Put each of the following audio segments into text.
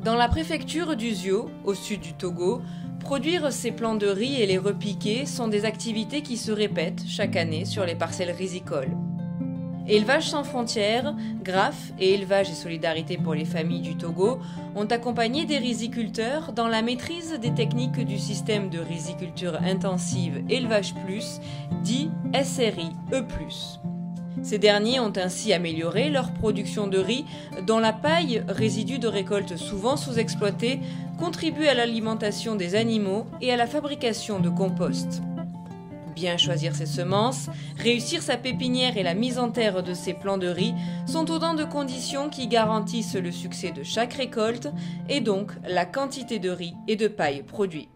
Dans la préfecture d'Uzio, au sud du Togo, produire ces plants de riz et les repiquer sont des activités qui se répètent chaque année sur les parcelles rizicoles. Élevage sans frontières, GRAF et Élevage et Solidarité pour les familles du Togo ont accompagné des riziculteurs dans la maîtrise des techniques du système de riziculture intensive Élevage Plus, dit SRI-E+. Ces derniers ont ainsi amélioré leur production de riz, dont la paille, résidu de récoltes souvent sous-exploitées, contribue à l'alimentation des animaux et à la fabrication de compost. Bien choisir ses semences, réussir sa pépinière et la mise en terre de ses plants de riz sont autant de conditions qui garantissent le succès de chaque récolte et donc la quantité de riz et de paille produit.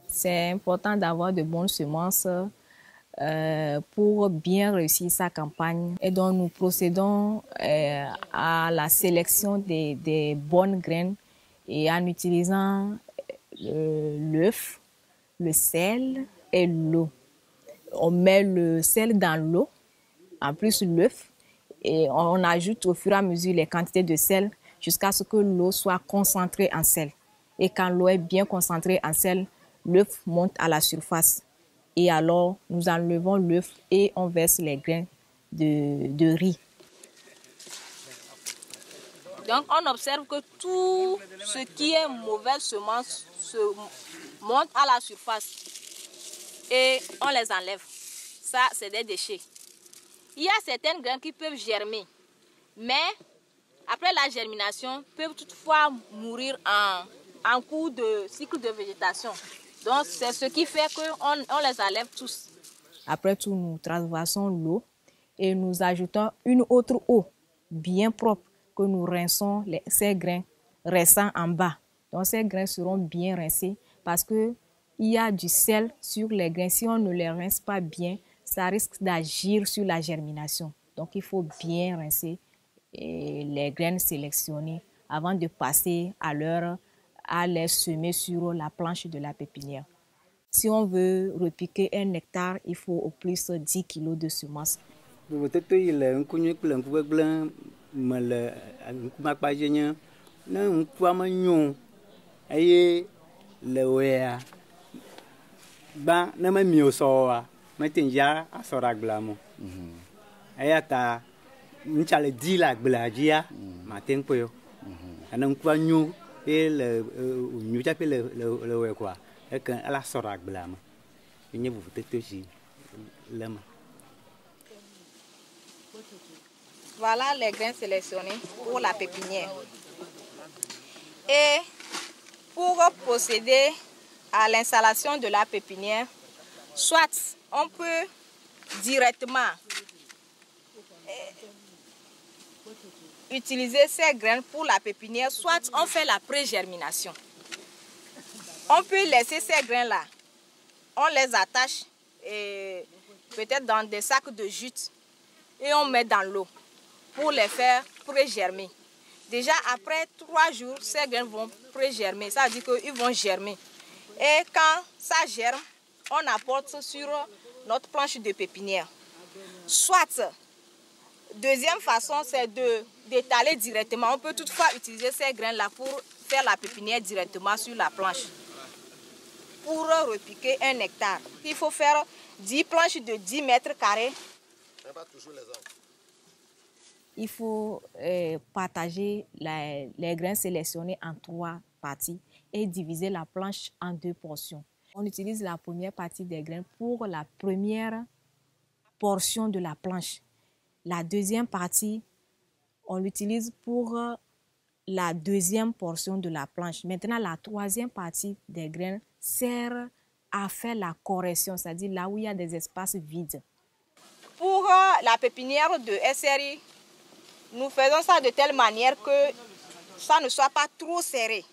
C'est important d'avoir de bonnes semences pour bien réussir sa campagne. Et donc nous procédons à la sélection des bonnes graines et en utilisant l'œuf, le sel et l'eau. On met le sel dans l'eau, en plus l'œuf, et on ajoute au fur et à mesure les quantités de sel jusqu'à ce que l'eau soit concentrée en sel. Et quand l'eau est bien concentrée en sel, l'œuf monte à la surface. Et alors, nous enlevons l'œuf et on verse les grains de riz. Donc, on observe que tout ce qui est mauvaise semence se monte à la surface et on les enlève. Ça, c'est des déchets. Il y a certaines graines qui peuvent germer, mais après la germination, peuvent toutefois mourir en cours de cycle de végétation. Donc, c'est ce qui fait qu'on les enlève tous. Après tout, nous transversons l'eau et nous ajoutons une autre eau bien propre que nous rinçons ces grains restants en bas. Donc, ces grains seront bien rincés parce qu'il y a du sel sur les grains. Si on ne les rince pas bien, ça risque d'agir sur la germination. Donc, il faut bien rincer les graines sélectionnées avant de passer à les semer sur la planche de la pépinière. Si on veut repiquer 1 hectare, il faut au plus 10 kg de semences. Voilà les grains sélectionnés pour la pépinière. Et pour procéder à l'installation de la pépinière, soit on peut directement utiliser ces graines pour la pépinière, soit on fait la pré-germination. On peut laisser ces grains-là, on les attache peut-être dans des sacs de jute et on met dans l'eau pour les faire pré-germer. Déjà après 3 jours, ces graines vont pré-germer, ça veut dire qu'ils vont germer. Et quand ça germe, on apporte sur notre planche de pépinière. Soit, deuxième façon, c'est d'étaler directement. On peut toutefois utiliser ces grains-là pour faire la pépinière directement sur la planche. Pour repiquer 1 hectare, il faut faire 10 planches de 10 mètres carrés. Il faut partager les grains sélectionnés en 3 parties et diviser la planche en 2 portions. On utilise la première partie des grains pour la première portion de la planche. La deuxième partie, on l'utilise pour la deuxième portion de la planche. Maintenant, la troisième partie des grains sert à faire la correction, c'est-à-dire là où il y a des espaces vides. Pour la pépinière de SRI, nous faisons ça de telle manière que ça ne soit pas trop serré,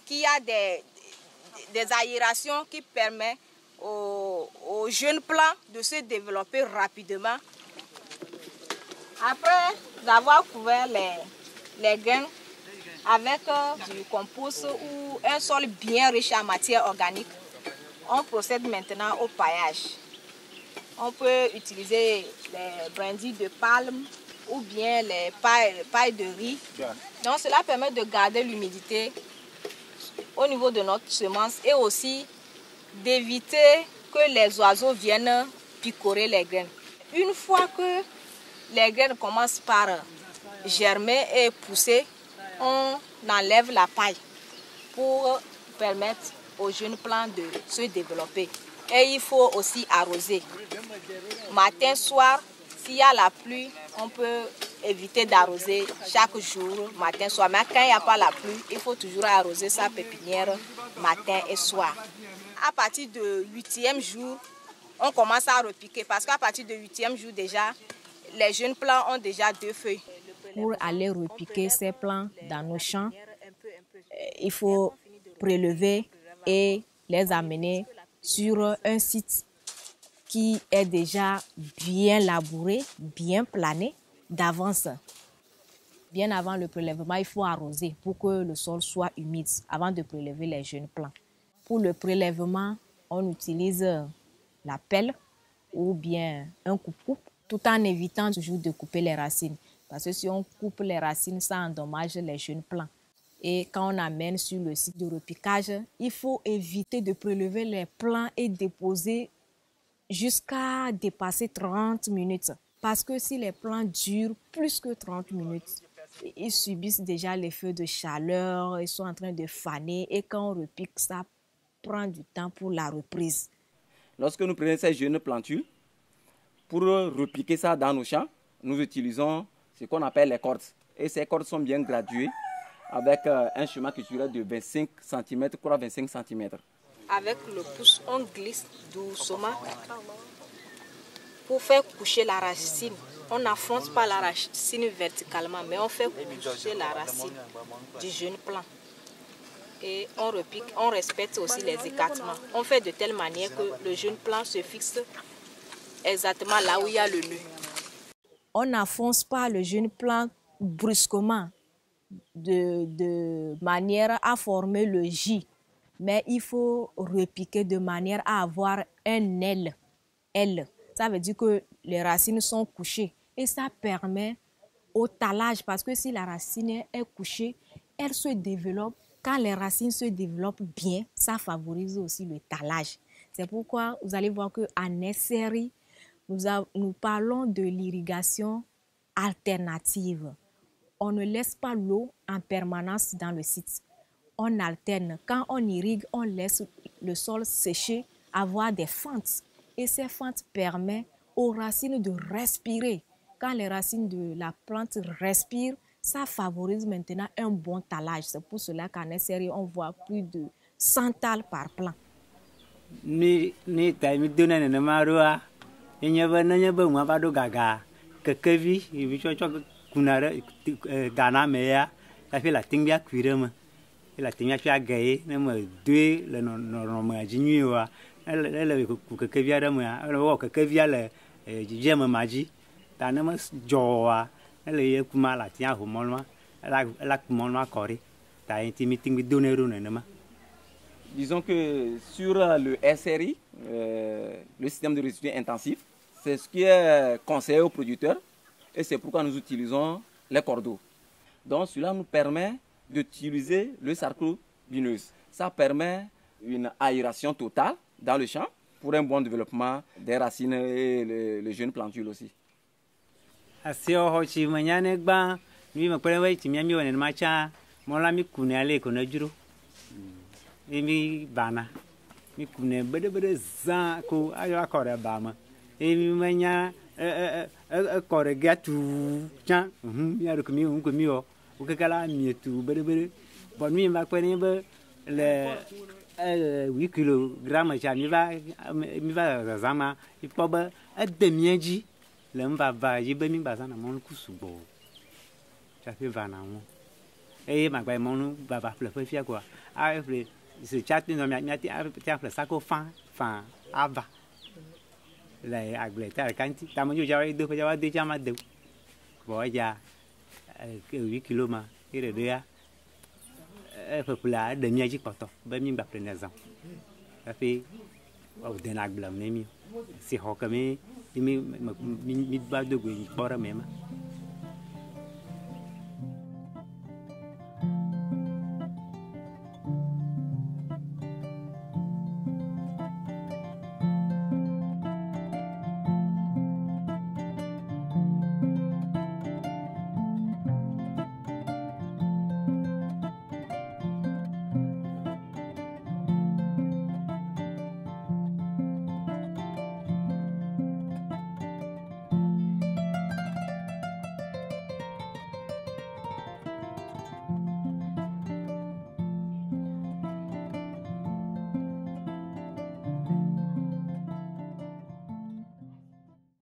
qu'il y a des aérations qui permettent aux jeunes plants de se développer rapidement. Après avoir couvert les graines avec du compost ou un sol bien riche en matière organique, on procède maintenant au paillage. On peut utiliser les brindilles de palme ou bien les pailles de riz. Donc cela permet de garder l'humidité au niveau de notre semence et aussi d'éviter que les oiseaux viennent picorer les graines. Une fois que les graines commencent par germer et pousser, on enlève la paille pour permettre aux jeunes plants de se développer. Et il faut aussi arroser. Matin, soir, s'il y a la pluie, on peut éviter d'arroser chaque jour, matin, soir. Mais quand il n'y a pas la pluie, il faut toujours arroser sa pépinière matin et soir. À partir du 8e jour, on commence à repiquer parce qu'à partir du 8e jour déjà, les jeunes plants ont déjà 2 feuilles. Pour aller repiquer ces plants dans nos champs, il faut prélever et les amener sur un site qui est déjà bien labouré, bien plané d'avance. Bien avant le prélèvement, il faut arroser pour que le sol soit humide avant de prélever les jeunes plants. Pour le prélèvement, on utilise la pelle ou bien un coupe-coupe, tout en évitant toujours de couper les racines. Parce que si on coupe les racines, ça endommage les jeunes plants. Et quand on amène sur le site de repiquage, il faut éviter de prélever les plants et déposer jusqu'à dépasser 30 minutes. Parce que si les plants durent plus que 30 minutes, ils subissent déjà les feux de chaleur, ils sont en train de faner et quand on repique, ça prend du temps pour la reprise. Lorsque nous prenons ces jeunes plantules, pour repiquer ça dans nos champs, nous utilisons ce qu'on appelle les cordes. Et ces cordes sont bien graduées avec un chemin qui durait de 25 cm pour 25 cm. Avec le pouce, on glisse doucement pour faire coucher la racine. On n'affronte pas la racine verticalement, mais on fait coucher la racine du jeune plant. Et on repique, on respecte aussi les écartements. On fait de telle manière que le jeune plant se fixe exactement là où il y a le nœud. On n'enfonce pas le jeune plant brusquement de manière à former le J. Mais il faut repiquer de manière à avoir un L. Ça veut dire que les racines sont couchées. Et ça permet au talage, parce que si la racine est couchée, elle se développe. Quand les racines se développent bien, ça favorise aussi le talage. C'est pourquoi vous allez voir qu'en nurserie, nous parlons de l'irrigation alternative. On ne laisse pas l'eau en permanence dans le site. On alterne. Quand on irrigue, on laisse le sol sécher, avoir des fentes. Et ces fentes permettent aux racines de respirer. Quand les racines de la plante respirent, ça favorise maintenant un bon talage. C'est pour cela qu'en nurserie, on voit plus de 100 tales par plant. Ni taimi dona ne maroa enyaba na nyaba mwa bado gaga kekevi ibicho cho kunara dana meya la fait la tingia kuirema la tingia cha gae ne ma deux le no ma jinwa le ku kekevi ara ma wo kekevi ala jema maji dana ma joa le ye kuma la tia ho monma la kumonma kori ta intimi tingi donero ne ma. Disons que sur le SRI, le système de résidus intensif, c'est ce qui est conseillé aux producteurs et c'est pourquoi nous utilisons les cordeaux. Donc cela nous permet d'utiliser le sarcobineuse. Ça permet une aération totale dans le champ pour un bon développement des racines et les jeunes plantules aussi. Emi bana mi kune bede zan ko ayo akore ba ma emi manya akore gatu chan ya ro kumi un kumi o kala mi tu bede bon mi ma kwene be le 8 kg cha mi va zama ipo ba ademiaji le mba ba yi be mi ba zana mon kusubo cha fe bana mo e ma gba mo nu ba fle fe fia quoi a fle ce chat nous a tiens ça qu'on fin ava les agletar kanti tamo yo ya do ya de chama de bo ya 8 kg ma ire de ya popula de miaji poto ba mi ba prenezan ça fait au denag blam nemi si hokami mi ba de go bora mema